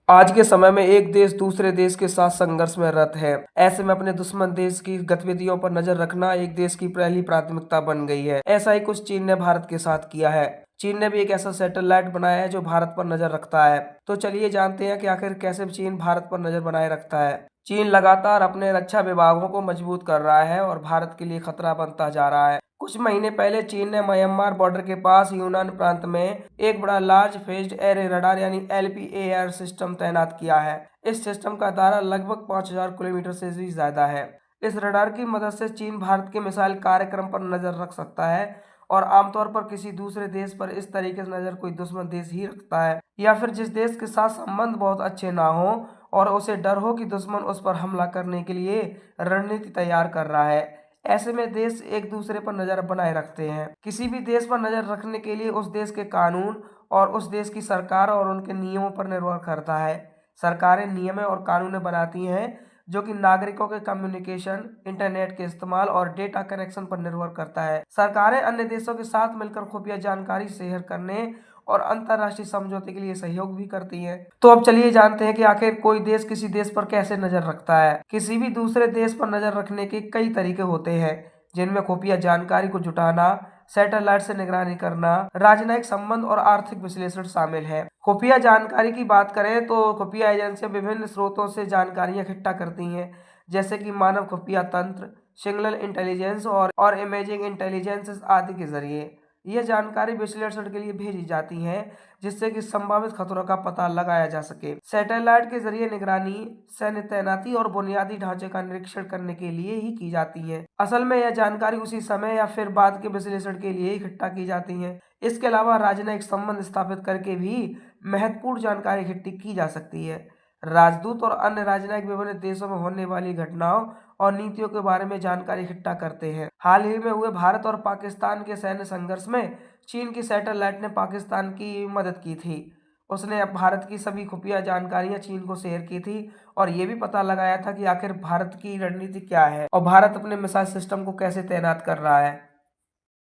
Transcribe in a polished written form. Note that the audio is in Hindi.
आज के समय में एक देश दूसरे देश के साथ संघर्ष में रत है। ऐसे में अपने दुश्मन देश की गतिविधियों पर नजर रखना एक देश की पहली प्राथमिकता बन गई है। ऐसा ही कुछ चीन ने भारत के साथ किया है। चीन ने भी एक ऐसा सैटेलाइट बनाया है जो भारत पर नजर रखता है। तो चलिए जानते हैं कि आखिर कैसे चीन भारत पर नजर बनाए रखता है। चीन लगातार अपने रक्षा विभागों को मजबूत कर रहा है और भारत के लिए खतरा बनता जा रहा है। कुछ महीने पहले चीन ने म्यांमार बॉर्डर के पास यूनान प्रांत में एक बड़ा लार्ज फेज्ड एरे रडार यानी LPAR सिस्टम तैनात किया है। इस सिस्टम का दायरा लगभग 5000 किलोमीटर से भी ज्यादा है। इस रडार की मदद से चीन भारत के मिसाइल कार्यक्रम पर नजर रख सकता है और आमतौर पर किसी दूसरे देश पर इस तरीके से नजर कोई दुश्मन देश ही रखता है या फिर जिस देश के साथ संबंध बहुत अच्छे ना हो और उसे डर हो कि दुश्मन उस पर हमला करने के लिए रणनीति तैयार कर रहा है। ऐसे में देश एक दूसरे पर नजर बनाए रखते हैं। किसी भी देश पर नजर रखने के लिए उस देश के कानून और उस देश की सरकार और उनके नियमों पर निर्भर करता है। सरकारें नियम और कानून बनाती हैं जो कि नागरिकों के कम्युनिकेशन, इंटरनेट के इस्तेमाल और डेटा कनेक्शन पर निर्भर करता है। सरकारें अन्य देशों के साथ मिलकर खुफिया जानकारी शेयर करने और अंतर्राष्ट्रीय समझौते के लिए सहयोग भी करती हैं। तो अब चलिए जानते हैं कि आखिर कोई देश किसी देश पर कैसे नजर रखता है। किसी भी दूसरे देश पर नजर रखने के कई तरीके होते हैं, जिनमें खुफिया जानकारी को जुटाना, सैटेलाइट से निगरानी करना, राजनयिक संबंध और आर्थिक विश्लेषण शामिल है। खुफिया जानकारी की बात करें तो खुफिया एजेंसियां विभिन्न स्रोतों से जानकारियां इकट्ठा करती हैं, जैसे कि मानव खुफिया तंत्र, सिग्नल इंटेलिजेंस और इमेजिंग इंटेलिजेंस आदि के जरिए। यह जानकारी विश्लेषण के लिए भेजी जाती है जिससे कि संभावित खतरों का पता लगाया जा सके। सैटेलाइट के जरिए निगरानी, सैन्य तैनाती और बुनियादी ढांचे का निरीक्षण करने के लिए ही की जाती है। असल में यह जानकारी उसी समय या फिर बाद के विश्लेषण के लिए इकट्ठा की जाती है। इसके अलावा राजनयिक संबंध स्थापित करके भी महत्वपूर्ण जानकारी इकट्ठी की जा सकती है। राजदूत और अन्य राजनयिक विभिन्न देशों में होने वाली घटनाओं और नीतियों के बारे में जानकारी इकट्ठा करते हैं। हाल ही में हुए भारत और पाकिस्तान के सैन्य संघर्ष में चीन की सैटेलाइट ने पाकिस्तान की मदद की थी। उसने अब भारत की सभी खुफिया जानकारियां चीन को शेयर की थी और ये भी पता लगाया था कि आखिर भारत की रणनीति क्या है और भारत अपने मिसाइल सिस्टम को कैसे तैनात कर रहा है।